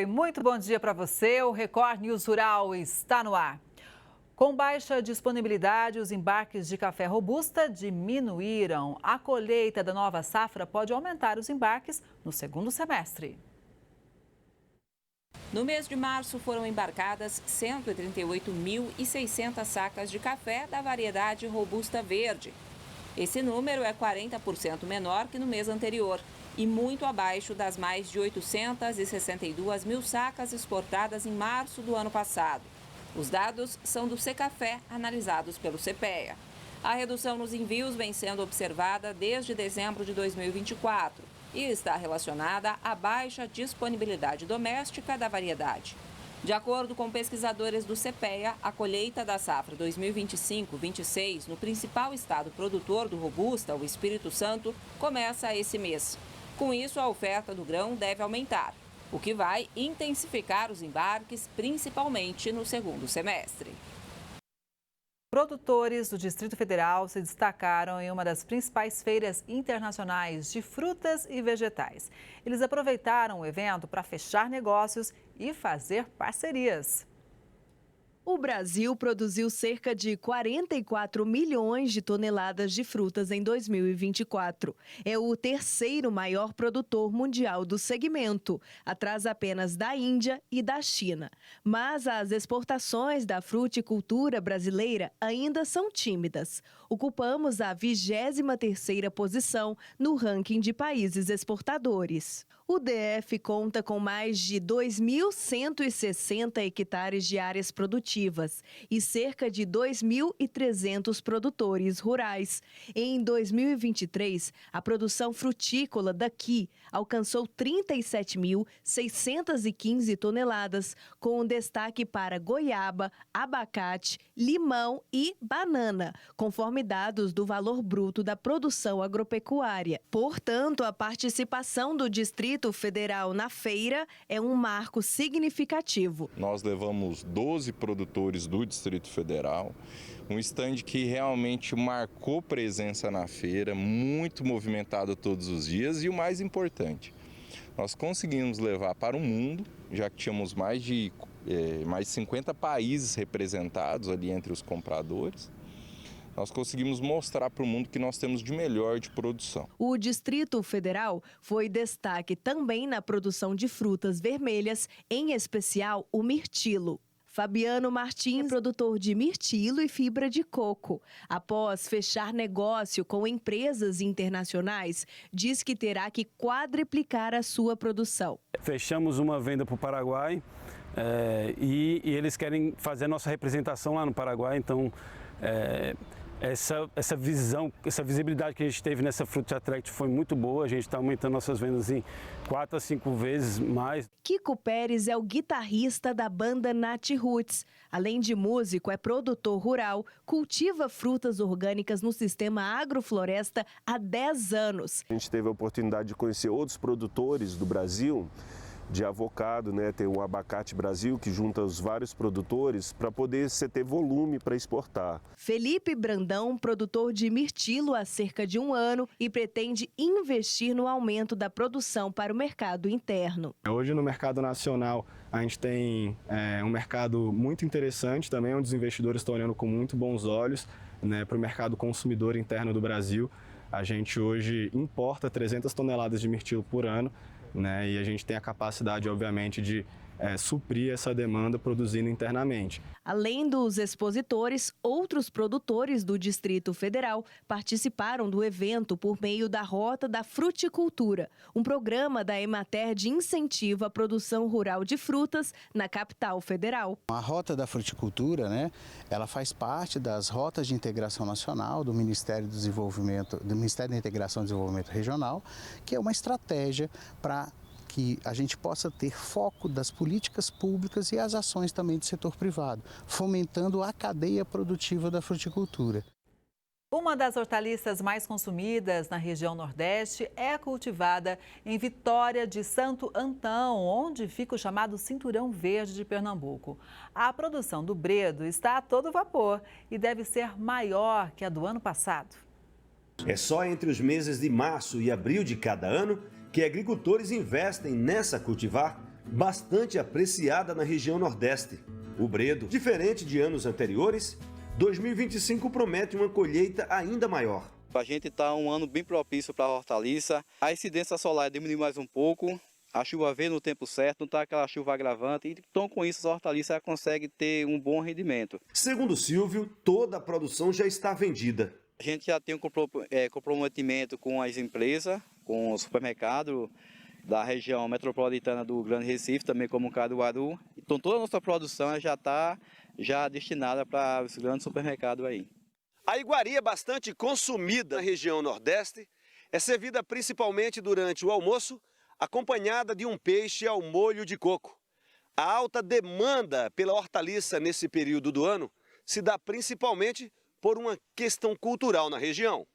Oi, muito bom dia para você. O Record News Rural está no ar. Com baixa disponibilidade, os embarques de café robusta diminuíram. A colheita da nova safra pode aumentar os embarques no segundo semestre. No mês de março foram embarcadas 138.600 sacas de café da variedade Robusta Verde. Esse número é 40% menor que no mês anterior e muito abaixo das mais de 862 mil sacas exportadas em março do ano passado. Os dados são do Secafé, analisados pelo CPEA. A redução nos envios vem sendo observada desde dezembro de 2024 e está relacionada à baixa disponibilidade doméstica da variedade. De acordo com pesquisadores do CPEA, a colheita da safra 2025-26 no principal estado produtor do Robusta, o Espírito Santo, começa esse mês. Com isso, a oferta do grão deve aumentar, o que vai intensificar os embarques, principalmente no segundo semestre. Produtores do Distrito Federal se destacaram em uma das principais feiras internacionais de frutas e vegetais. Eles aproveitaram o evento para fechar negócios e fazer parcerias. O Brasil produziu cerca de 44 milhões de toneladas de frutas em 2024. É o terceiro maior produtor mundial do segmento, atrás apenas da Índia e da China. Mas as exportações da fruticultura brasileira ainda são tímidas. Ocupamos a 23ª posição no ranking de países exportadores. O DF conta com mais de 2.160 hectares de áreas produtivas e cerca de 2.300 produtores rurais. Em 2023, a produção frutícola daqui alcançou 37.615 toneladas, com destaque para goiaba, abacate, limão e banana, conforme dados do valor bruto da produção agropecuária. Portanto, a participação do Distrito Federal na feira é um marco significativo. Nós levamos 12 produtores do Distrito Federal, um stand que realmente marcou presença na feira, muito movimentado todos os dias e o mais importante, nós conseguimos levar para o mundo, já que tínhamos mais de 50 países representados ali entre os compradores. Nós conseguimos mostrar para o mundo que nós temos de melhor de produção. O Distrito Federal foi destaque também na produção de frutas vermelhas, em especial o mirtilo. Fabiano Martins, produtor de mirtilo e fibra de coco. Após fechar negócio com empresas internacionais, diz que terá que quadriplicar a sua produção. Fechamos uma venda para o Paraguai e eles querem fazer a nossa representação lá no Paraguai, então essa visibilidade que a gente teve nessa Fruit Attract foi muito boa. A gente está aumentando nossas vendas em 4 a 5 vezes mais. Kiko Pérez é o guitarrista da banda Nat Roots. Além de músico, é produtor rural, cultiva frutas orgânicas no sistema agrofloresta há 10 anos. A gente teve a oportunidade de conhecer outros produtores do Brasil de avocado, né? Tem o Abacate Brasil, que junta os vários produtores para poder ter volume para exportar. Felipe Brandão, produtor de mirtilo há cerca de um ano e pretende investir no aumento da produção para o mercado interno. Hoje no mercado nacional a gente tem um mercado muito interessante também, onde os investidores estão olhando com muito bons olhos, né, para o mercado consumidor interno do Brasil. A gente hoje importa 300 toneladas de mirtilo por ano, né, e a gente tem a capacidade, obviamente, de suprir essa demanda produzindo internamente. Além dos expositores, outros produtores do Distrito Federal participaram do evento por meio da Rota da Fruticultura, um programa da Emater de incentivo à produção rural de frutas na capital federal. A Rota da Fruticultura, né, ela faz parte das rotas de integração nacional do Ministério do Ministério da Integração e Desenvolvimento Regional, que é uma estratégia para que a gente possa ter foco das políticas públicas e as ações também do setor privado, fomentando a cadeia produtiva da fruticultura. Uma das hortaliças mais consumidas na região Nordeste é cultivada em Vitória de Santo Antão, onde fica o chamado Cinturão Verde de Pernambuco. A produção do bredo está a todo vapor e deve ser maior que a do ano passado. É só entre os meses de março e abril de cada ano que agricultores investem nessa cultivar bastante apreciada na região Nordeste. O Bredo, diferente de anos anteriores, 2025 promete uma colheita ainda maior. A gente está um ano bem propício para a hortaliça. A incidência solar diminuiu mais um pouco. A chuva veio no tempo certo, não está aquela chuva agravante. Então, com isso, a hortaliça consegue ter um bom rendimento. Segundo Silvio, toda a produção já está vendida. A gente já tem um comprometimento com as empresas, com o supermercado da região metropolitana do Grande Recife, também como Caruaru. Então, toda a nossa produção já está destinada para os grandes supermercados aí. A iguaria, bastante consumida na região Nordeste, é servida principalmente durante o almoço, acompanhada de um peixe ao molho de coco. A alta demanda pela hortaliça nesse período do ano se dá principalmente por uma questão cultural na região.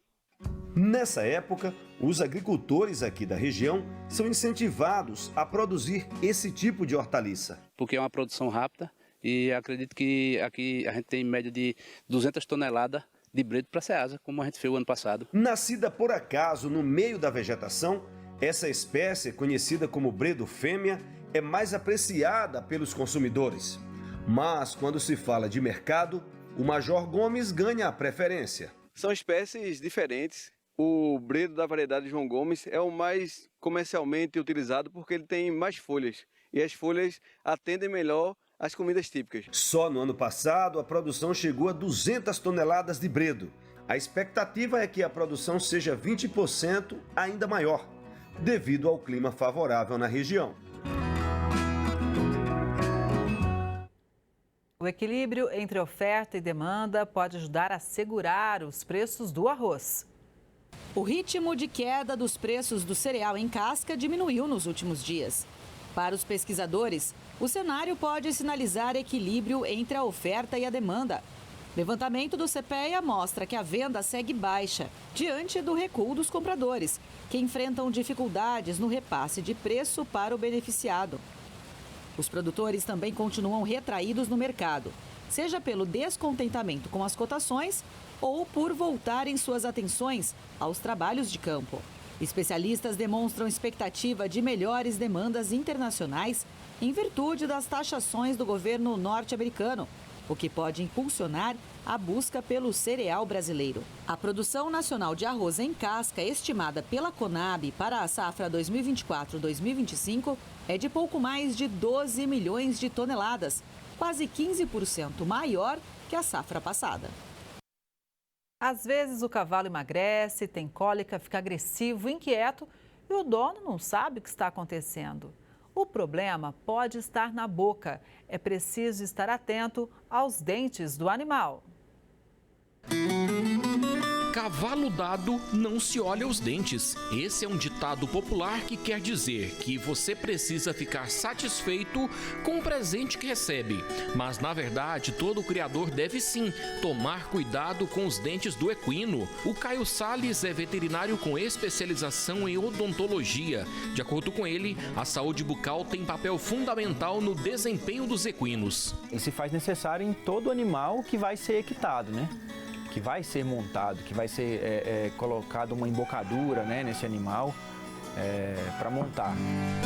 Nessa época, os agricultores aqui da região são incentivados a produzir esse tipo de hortaliça. Porque é uma produção rápida e acredito que aqui a gente tem em média de 200 toneladas de bredo para ceasa, como a gente fez o ano passado. Nascida por acaso no meio da vegetação, essa espécie, conhecida como bredo fêmea, é mais apreciada pelos consumidores. Mas quando se fala de mercado, o Major Gomes ganha a preferência. São espécies diferentes. O bredo da variedade João Gomes é o mais comercialmente utilizado porque ele tem mais folhas. E as folhas atendem melhor as comidas típicas. Só no ano passado, a produção chegou a 200 toneladas de bredo. A expectativa é que a produção seja 20% ainda maior, devido ao clima favorável na região. O equilíbrio entre oferta e demanda pode ajudar a segurar os preços do arroz. O ritmo de queda dos preços do cereal em casca diminuiu nos últimos dias. Para os pesquisadores, o cenário pode sinalizar equilíbrio entre a oferta e a demanda. Levantamento do CPEA mostra que a venda segue baixa, diante do recuo dos compradores, que enfrentam dificuldades no repasse de preço para o beneficiado. Os produtores também continuam retraídos no mercado, seja pelo descontentamento com as cotações ou por voltarem suas atenções aos trabalhos de campo. Especialistas demonstram expectativa de melhores demandas internacionais em virtude das taxações do governo norte-americano, o que pode impulsionar a busca pelo cereal brasileiro. A produção nacional de arroz em casca, estimada pela Conab para a safra 2024-2025, é de pouco mais de 12 milhões de toneladas, quase 15% maior que a safra passada. Às vezes o cavalo emagrece, tem cólica, fica agressivo, inquieto e o dono não sabe o que está acontecendo. O problema pode estar na boca. É preciso estar atento aos dentes do animal. Cavalo dado não se olha os dentes. Esse é um ditado popular que quer dizer que você precisa ficar satisfeito com o presente que recebe. Mas, na verdade, todo criador deve sim tomar cuidado com os dentes do equino. O Caio Salles é veterinário com especialização em odontologia. De acordo com ele, a saúde bucal tem papel fundamental no desempenho dos equinos. E se faz necessário em todo animal que vai ser equitado, né? Que vai ser montado, que vai ser colocado uma embocadura, né, nesse animal para montar.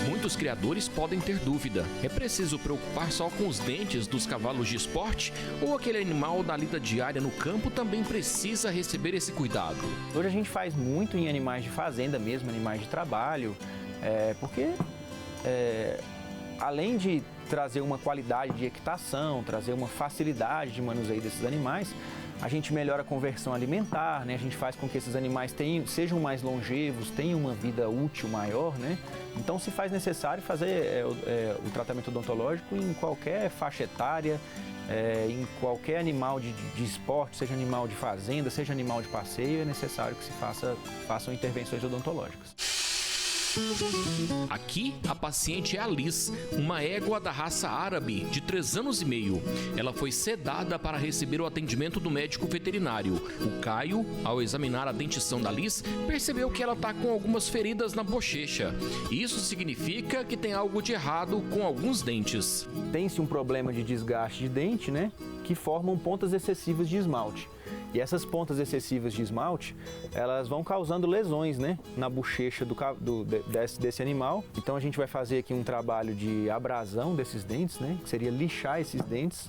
Muitos criadores podem ter dúvida. É preciso preocupar só com os dentes dos cavalos de esporte ou aquele animal da lida diária no campo também precisa receber esse cuidado? Hoje a gente faz muito em animais de fazenda mesmo, animais de trabalho, porque além de trazer uma qualidade de equitação, trazer uma facilidade de manuseio desses animais, a gente melhora a conversão alimentar, né? A gente faz com que esses animais sejam mais longevos, tenham uma vida útil maior, né? Então se faz necessário fazer o tratamento odontológico em qualquer faixa etária, em qualquer animal de esporte, seja animal de fazenda, seja animal de passeio, é necessário que se façam intervenções odontológicas. Aqui, a paciente é a Liz, uma égua da raça árabe de 3 anos e meio. Ela foi sedada para receber o atendimento do médico veterinário. O Caio, ao examinar a dentição da Liz, percebeu que ela está com algumas feridas na bochecha. Isso significa que tem algo de errado com alguns dentes. Tem-se um problema de desgaste de dente, né? Que formam pontas excessivas de esmalte. E essas pontas excessivas de esmalte, elas vão causando lesões, né, na bochecha desse animal. Então a gente vai fazer aqui um trabalho de abrasão desses dentes, né, que seria lixar esses dentes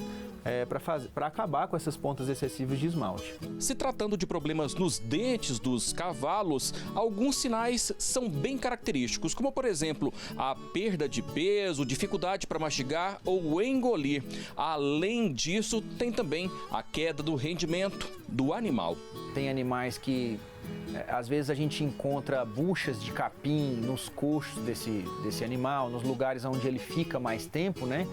para acabar com essas pontas excessivas de esmalte. Se tratando de problemas nos dentes dos cavalos, alguns sinais são bem característicos, como por exemplo, a perda de peso, dificuldade para mastigar ou engolir. Além disso, tem também a queda do rendimento do animal. Tem animais que às vezes a gente encontra buchas de capim nos coxos desse animal, nos lugares onde ele fica mais tempo, né?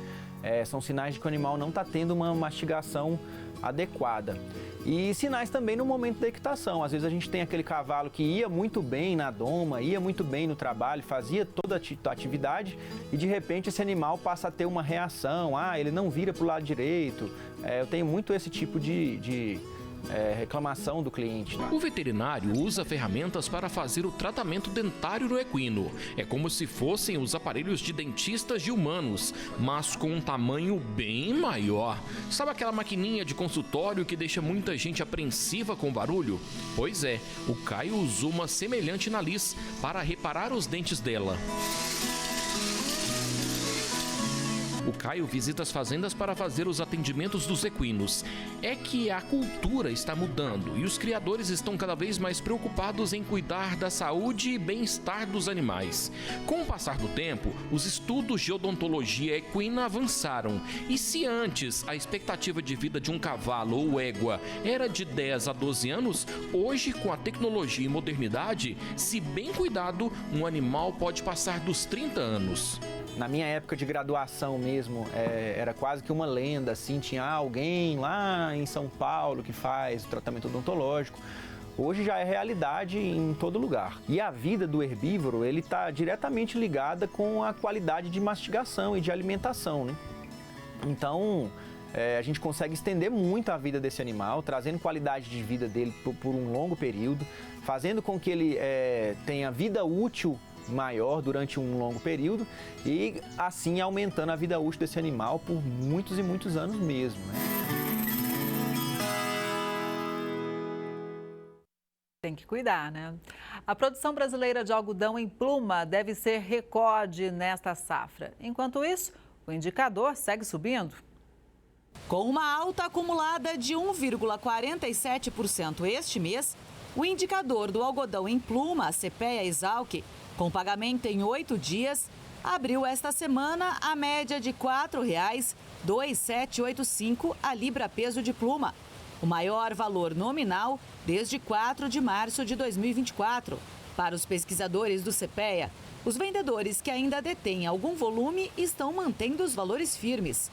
São sinais de que o animal não está tendo uma mastigação adequada. E sinais também no momento da equitação. Às vezes a gente tem aquele cavalo que ia muito bem na doma, ia muito bem no trabalho, fazia toda a atividade e de repente esse animal passa a ter uma reação. Ele não vira para o lado direito. Eu tenho muito esse tipo de reclamação do cliente. O veterinário usa ferramentas para fazer o tratamento dentário no equino. É como se fossem os aparelhos de dentistas de humanos, mas com um tamanho bem maior. Sabe aquela maquininha de consultório que deixa muita gente apreensiva com o barulho? Pois é, o Caio usou uma semelhante na Liz para reparar os dentes dela. O Caio visita as fazendas para fazer os atendimentos dos equinos. É que a cultura está mudando e os criadores estão cada vez mais preocupados em cuidar da saúde e bem-estar dos animais. Com o passar do tempo, os estudos de odontologia equina avançaram. E se antes a expectativa de vida de um cavalo ou égua era de 10 a 12 anos, hoje, com a tecnologia e modernidade, se bem cuidado, um animal pode passar dos 30 anos. Na minha época de graduação mesmo, era quase que uma lenda, assim, tinha alguém lá em São Paulo que faz o tratamento odontológico. Hoje já é realidade em todo lugar. E a vida do herbívoro, ele está diretamente ligada com a qualidade de mastigação e de alimentação, né? Então, a gente consegue estender muito a vida desse animal, trazendo qualidade de vida dele por um longo período, fazendo com que ele tenha vida útil maior durante um longo período e assim aumentando a vida útil desse animal por muitos e muitos anos mesmo, né? Tem que cuidar, né? A produção brasileira de algodão em pluma deve ser recorde nesta safra. Enquanto isso, o indicador segue subindo. Com uma alta acumulada de 1,47% este mês, o indicador do algodão em pluma, a CPEA-Esalq, com pagamento em 8 dias, abriu esta semana a média de R$ 4,2785 a libra-peso de pluma, o maior valor nominal desde 4 de março de 2024. Para os pesquisadores do CPEA, os vendedores que ainda detêm algum volume estão mantendo os valores firmes.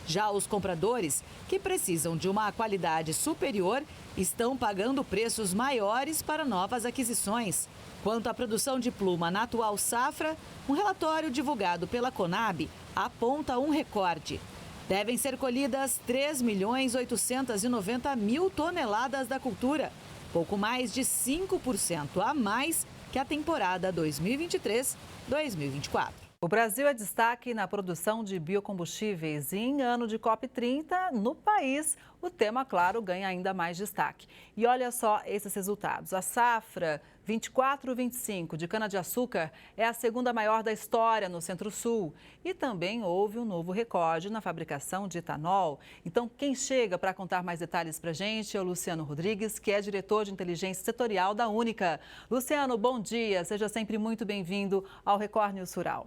Já os compradores, que precisam de uma qualidade superior, estão pagando preços maiores para novas aquisições. Quanto à produção de pluma na atual safra, um relatório divulgado pela Conab aponta um recorde. Devem ser colhidas 3.890.000 toneladas da cultura, pouco mais de 5% a mais que a temporada 2023-2024. O Brasil é destaque na produção de biocombustíveis e em ano de COP30, no país, o tema, claro, ganha ainda mais destaque. E olha só esses resultados. A safra 24-25 de cana-de-açúcar é a segunda maior da história no Centro-Sul. E também houve um novo recorde na fabricação de etanol. Então, quem chega para contar mais detalhes para a gente é o Luciano Rodrigues, que é diretor de inteligência setorial da Única. Luciano, bom dia. Seja sempre muito bem-vindo ao Record News Rural.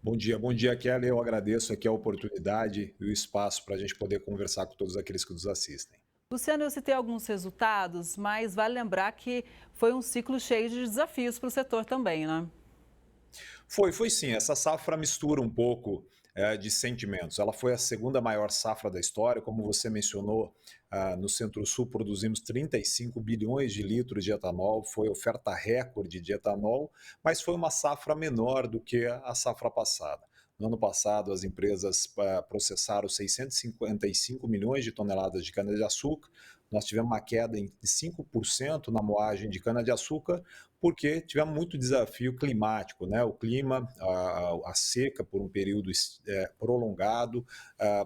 Bom dia, Kelly. Eu agradeço aqui a oportunidade e o espaço para a gente poder conversar com todos aqueles que nos assistem. Luciano, eu citei alguns resultados, mas vale lembrar que foi um ciclo cheio de desafios para o setor também, né? Foi sim. Essa safra mistura um pouco de sentimentos. Ela foi a segunda maior safra da história. Como você mencionou, no Centro-Sul produzimos 35 bilhões de litros de etanol, foi oferta recorde de etanol, mas foi uma safra menor do que a safra passada. No ano passado, as empresas processaram 655 milhões de toneladas de cana-de-açúcar, nós tivemos uma queda de 5% na moagem de cana-de-açúcar, porque tivemos muito desafio climático, né? O clima, a seca por um período prolongado,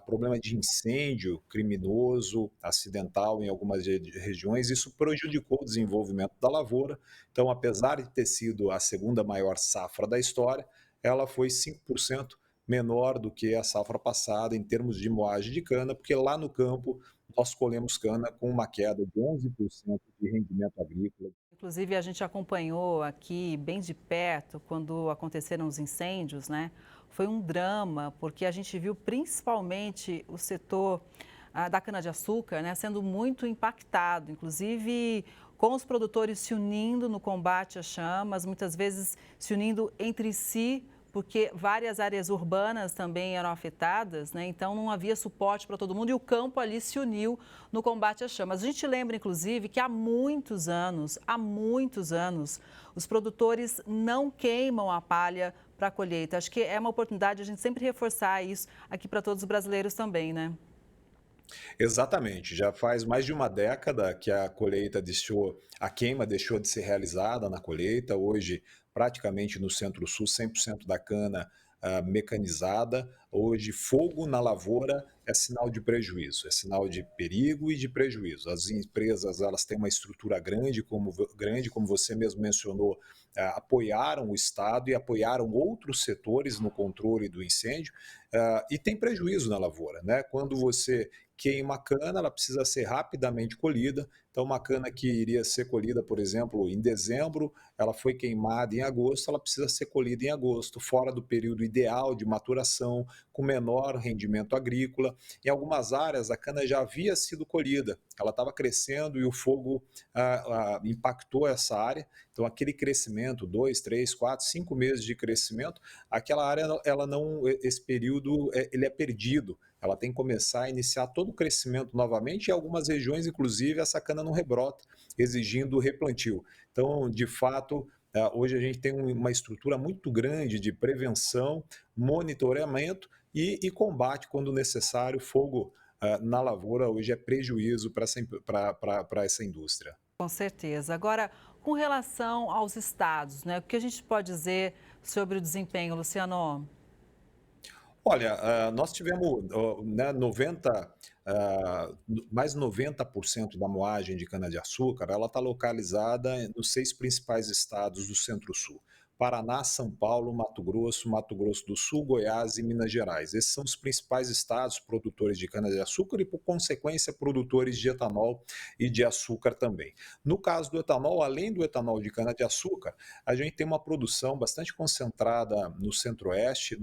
problema de incêndio criminoso, acidental em algumas regiões, isso prejudicou o desenvolvimento da lavoura. Então, apesar de ter sido a segunda maior safra da história, ela foi 5% menor do que a safra passada em termos de moagem de cana, porque lá no campo nós colhemos cana com uma queda de 11% de rendimento agrícola. Inclusive, a gente acompanhou aqui bem de perto quando aconteceram os incêndios, né? Foi um drama, porque a gente viu principalmente o setor da cana-de-açúcar, né, sendo muito impactado, inclusive com os produtores se unindo no combate às chamas, muitas vezes se unindo entre si, porque várias áreas urbanas também eram afetadas, né? Então não havia suporte para todo mundo e o campo ali se uniu no combate às chamas. A gente lembra, inclusive, que há muitos anos, os produtores não queimam a palha para a colheita. Acho que é uma oportunidade a gente sempre reforçar isso aqui para todos os brasileiros também, né? Exatamente, já faz mais de uma década que a queima deixou de ser realizada na colheita. Hoje, praticamente no Centro-Sul, 100% da cana mecanizada. Hoje, fogo na lavoura é sinal de prejuízo, é sinal de perigo e de prejuízo. As empresas, elas têm uma estrutura grande, como você mesmo mencionou, apoiaram o Estado e apoiaram outros setores no controle do incêndio, e tem prejuízo na lavoura, né? Quando você queima a cana, ela precisa ser rapidamente colhida. Então, uma cana que iria ser colhida, por exemplo, em dezembro, ela foi queimada em agosto, ela precisa ser colhida em agosto, fora do período ideal de maturação, com menor rendimento agrícola. Em algumas áreas, a cana já havia sido colhida, ela estava crescendo e o fogo impactou essa área. Então, aquele crescimento, 2, 3, 4, 5 meses de crescimento, aquela área, esse período, ele é perdido. Ela tem que começar a iniciar todo o crescimento novamente, e em algumas regiões, inclusive, essa cana não rebrota, exigindo replantio. Então, de fato, hoje a gente tem uma estrutura muito grande de prevenção, monitoramento e combate, quando necessário. Fogo na lavoura hoje é prejuízo para essa indústria. Com certeza. Agora, com relação aos estados, né, o que a gente pode dizer sobre o desempenho, Luciano? Olha, nós tivemos né, mais 90% da moagem de cana-de-açúcar, ela está localizada nos 6 principais estados do Centro-Sul. Paraná, São Paulo, Mato Grosso do Sul, Goiás e Minas Gerais. Esses são os principais estados produtores de cana-de-açúcar e, por consequência, produtores de etanol e de açúcar também. No caso do etanol, além do etanol de cana-de-açúcar, a gente tem uma produção bastante concentrada no Centro-Oeste,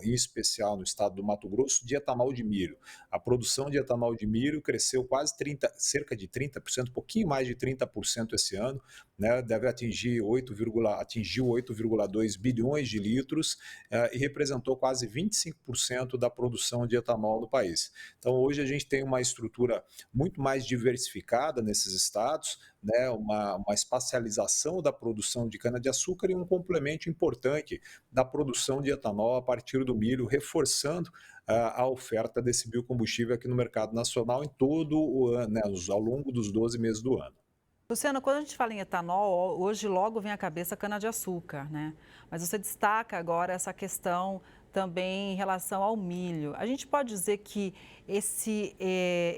em especial no estado do Mato Grosso, de etanol de milho. A produção de etanol de milho cresceu cerca de 30%, um pouquinho mais de 30% esse ano, né? Deve atingir 8,2 bilhões de litros e representou quase 25% da produção de etanol no país. Então, hoje a gente tem uma estrutura muito mais diversificada nesses estados, né, uma espacialização da produção de cana-de-açúcar e um complemento importante da produção de etanol a partir do milho, reforçando a oferta desse biocombustível aqui no mercado nacional em todo o ano, né, ao longo dos 12 meses do ano. Luciano, quando a gente fala em etanol, hoje logo vem à cabeça a cana-de-açúcar, né? Mas você destaca agora essa questão também em relação ao milho. A gente pode dizer que esse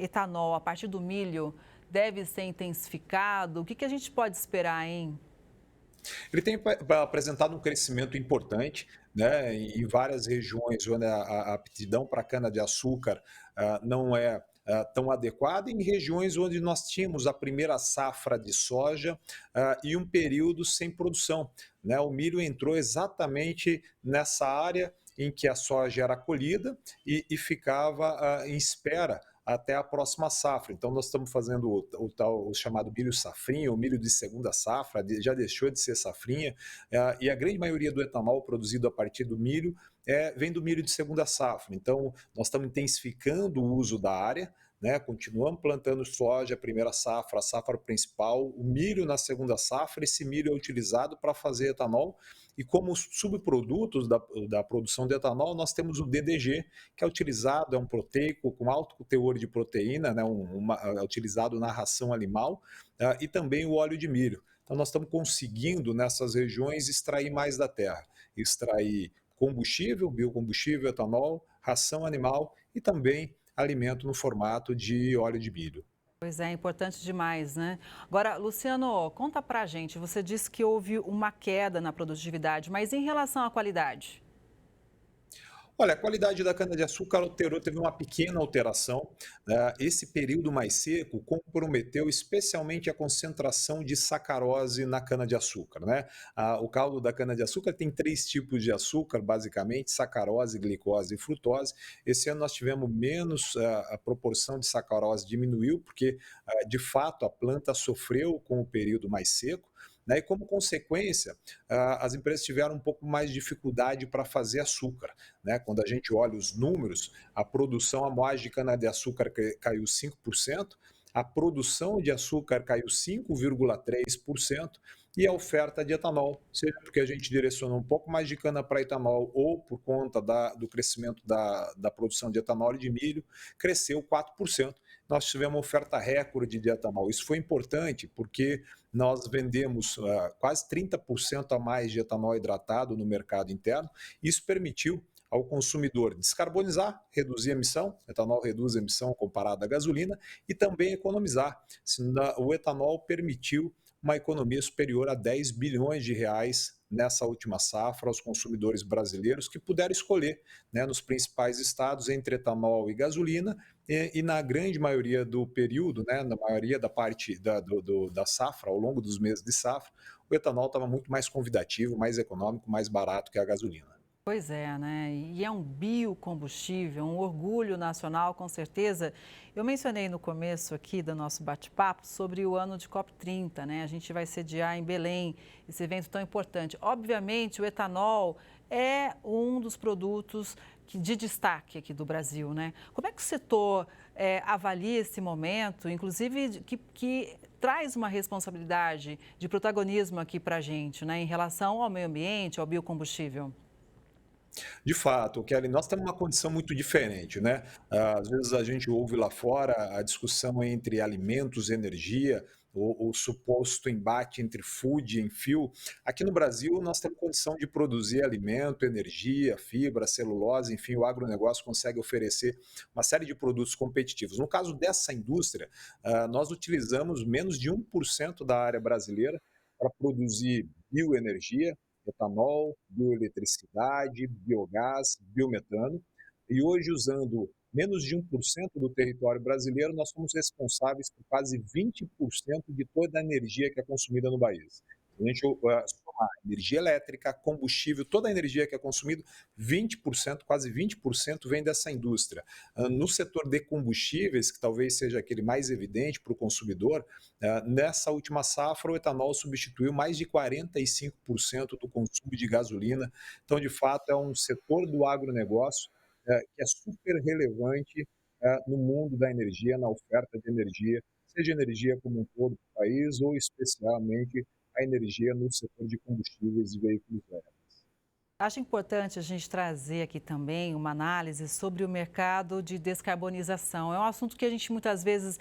etanol, a partir do milho, deve ser intensificado? O que a gente pode esperar, hein? Ele tem apresentado um crescimento importante, né, em várias regiões onde a aptidão para cana-de-açúcar não é tão adequada, em regiões onde nós tínhamos a primeira safra de soja e um período sem produção, né? O milho entrou exatamente nessa área em que a soja era colhida e ficava em espera até a próxima safra. Então, nós estamos fazendo o chamado milho safrinha, o milho de segunda safra, já deixou de ser safrinha, e a grande maioria do etanol produzido a partir do milho vem do milho de segunda safra. Então, nós estamos intensificando o uso da área, né? Continuamos plantando soja, a primeira safra, a safra principal, o milho na segunda safra. Esse milho é utilizado para fazer etanol, e como subprodutos da produção de etanol, nós temos o DDG, que é utilizado, é um proteico com alto teor de proteína, né? É utilizado na ração animal, e também o óleo de milho. Então nós estamos conseguindo nessas regiões extrair mais da terra, extrair combustível, biocombustível, etanol, ração animal e também alimento no formato de óleo de milho. Pois é, importante demais, né? Agora, Luciano, conta pra gente, você disse que houve uma queda na produtividade, mas em relação à qualidade? Olha, a qualidade da cana-de-açúcar teve uma pequena alteração, né? Esse período mais seco comprometeu especialmente a concentração de sacarose na cana-de-açúcar, né? O caldo da cana-de-açúcar tem 3 tipos de açúcar, basicamente, sacarose, glicose e frutose. Esse ano nós tivemos menos, a proporção de sacarose diminuiu, porque, de fato, a planta sofreu com o período mais seco, né? E como consequência, as empresas tiveram um pouco mais de dificuldade para fazer açúcar, né? Quando a gente olha os números, a produção, a moagem de cana-de-açúcar caiu 5%, a produção de açúcar caiu 5,3% e a oferta de etanol, seja porque a gente direcionou um pouco mais de cana para etanol ou por conta do crescimento da produção de etanol e de milho, cresceu 4%. Nós tivemos uma oferta recorde de etanol. Isso foi importante porque nós vendemos quase 30% a mais de etanol hidratado no mercado interno. Isso permitiu ao consumidor descarbonizar, reduzir a emissão, etanol reduz a emissão comparado à gasolina, e também economizar. O etanol permitiu uma economia superior a 10 bilhões de reais nessa última safra aos consumidores brasileiros que puderam escolher, né, nos principais estados entre etanol e gasolina, e na grande maioria do período, né, na maioria da parte da safra, ao longo dos meses de safra, o etanol estava muito mais convidativo, mais econômico, mais barato que a gasolina. Pois é, né? E é um biocombustível, um orgulho nacional, com certeza. Eu mencionei no começo aqui do nosso bate-papo sobre o ano de COP30, né? A gente vai sediar em Belém esse evento tão importante. Obviamente, o etanol é um dos produtos de destaque aqui do Brasil, né? Como é que o setor avalia esse momento, inclusive que traz uma responsabilidade de protagonismo aqui para a gente, né? Em relação ao meio ambiente, ao biocombustível? De fato, Kelly, nós temos uma condição muito diferente, né? Às vezes a gente ouve lá fora a discussão entre alimentos e energia, o suposto embate entre food e fuel. Aqui no Brasil, nós temos condição de produzir alimento, energia, fibra, celulose, enfim, o agronegócio consegue oferecer uma série de produtos competitivos. No caso dessa indústria, nós utilizamos menos de 1% da área brasileira para produzir bioenergia, etanol, bioeletricidade, biogás, biometano. E hoje, usando menos de 1% do território brasileiro, nós somos responsáveis por quase 20% de toda a energia que é consumida no país. Se a gente somar energia elétrica, combustível, toda a energia que é consumida, 20%, quase 20% vem dessa indústria. No setor de combustíveis, que talvez seja aquele mais evidente para o consumidor, nessa última safra o etanol substituiu mais de 45% do consumo de gasolina. Então, de fato, é um setor do agronegócio que é super relevante no mundo da energia, na oferta de energia, seja energia como um todo do país ou especialmente a energia no setor de combustíveis e veículos leves. Acho importante a gente trazer aqui também uma análise sobre o mercado de descarbonização. É um assunto que a gente muitas vezes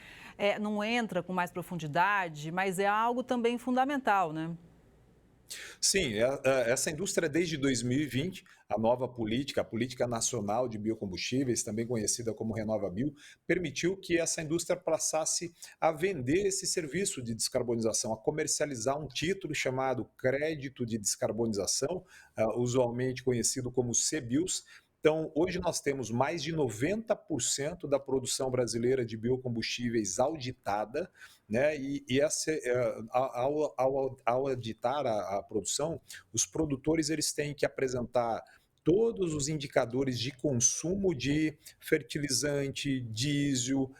não entra com mais profundidade, mas é algo também fundamental, né? Sim, essa indústria desde 2020, a nova política, a Política Nacional de Biocombustíveis, também conhecida como RenovaBio, permitiu que essa indústria passasse a vender esse serviço de descarbonização, a comercializar um título chamado Crédito de Descarbonização, usualmente conhecido como CBIOS. Então, hoje nós temos mais de 90% da produção brasileira de biocombustíveis auditada, né? Ao auditar a produção, os produtores eles têm que apresentar todos os indicadores de consumo de fertilizante, diesel,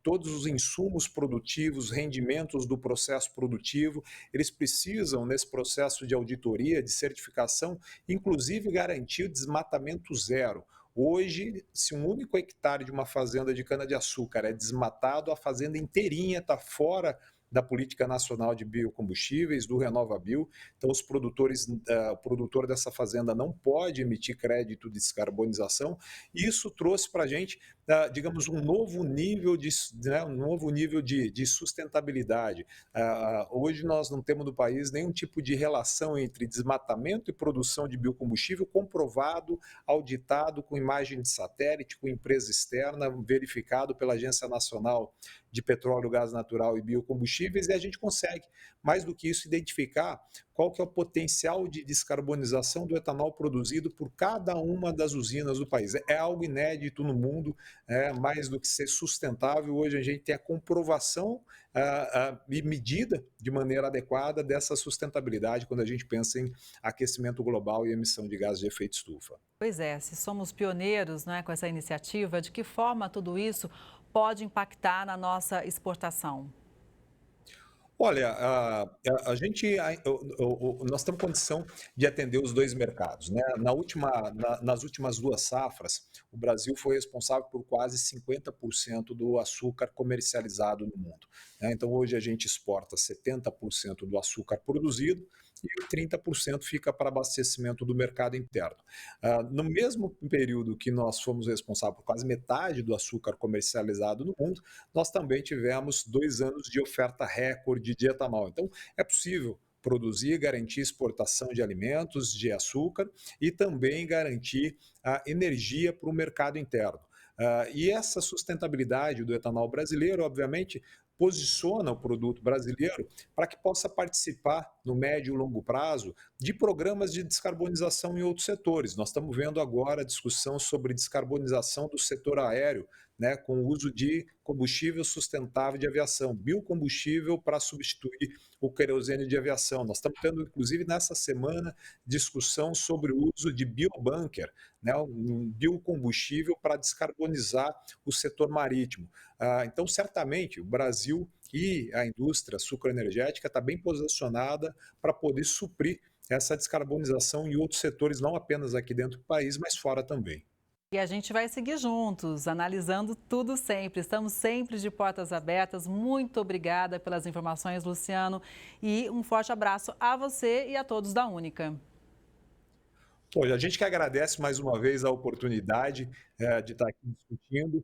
todos os insumos produtivos, rendimentos do processo produtivo. Eles precisam, nesse processo de auditoria, de certificação, inclusive garantir o desmatamento zero. Hoje, se um único hectare de uma fazenda de cana-de-açúcar é desmatado, a fazenda inteirinha está fora da Política Nacional de Biocombustíveis, do RenovaBio. Então, o produtor dessa fazenda não pode emitir crédito de descarbonização. E isso trouxe para a gente, digamos, um novo nível de sustentabilidade. Hoje, nós não temos no país nenhum tipo de relação entre desmatamento e produção de biocombustível comprovado, auditado, com imagem de satélite, com empresa externa, verificado pela Agência Nacional de Petróleo, Gás Natural e Biocombustíveis, e a gente consegue, mais do que isso, identificar qual que é o potencial de descarbonização do etanol produzido por cada uma das usinas do país. É algo inédito no mundo, mais do que ser sustentável. Hoje a gente tem a comprovação e medida de maneira adequada dessa sustentabilidade quando a gente pensa em aquecimento global e emissão de gases de efeito estufa. Pois é, se somos pioneiros, né, com essa iniciativa, de que forma tudo isso pode impactar na nossa exportação? Olha, nós temos condição de atender os dois mercados, né? Nas últimas 2 safras, o Brasil foi responsável por quase 50% do açúcar comercializado no mundo, né? Então, hoje a gente exporta 70% do açúcar produzido e 30% fica para abastecimento do mercado interno. No mesmo período que nós fomos responsáveis por quase metade do açúcar comercializado no mundo, nós também tivemos 2 anos de oferta recorde de etanol. Então, é possível produzir, garantir exportação de alimentos, de açúcar e também garantir energia para o mercado interno. E essa sustentabilidade do etanol brasileiro, obviamente, posiciona o produto brasileiro para que possa participar no médio e longo prazo de programas de descarbonização em outros setores. Nós estamos vendo agora a discussão sobre descarbonização do setor aéreo, né, com o uso de combustível sustentável de aviação, biocombustível para substituir o querosene de aviação. Nós estamos tendo, inclusive, nessa semana, discussão sobre o uso de biobunker, né, um biocombustível para descarbonizar o setor marítimo. Então, certamente, o Brasil e a indústria sucroenergética está bem posicionada para poder suprir essa descarbonização em outros setores, não apenas aqui dentro do país, mas fora também. E a gente vai seguir juntos, analisando tudo sempre. Estamos sempre de portas abertas. Muito obrigada pelas informações, Luciano. E um forte abraço a você e a todos da Única. A gente que agradece mais uma vez a oportunidade de estar aqui discutindo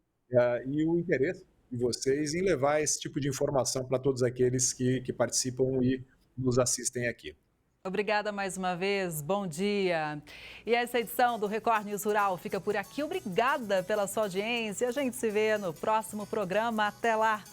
e o interesse de vocês em levar esse tipo de informação para todos aqueles que participam e nos assistem aqui. Obrigada mais uma vez, bom dia. E essa edição do Record News Rural fica por aqui. Obrigada pela sua audiência. A gente se vê no próximo programa. Até lá.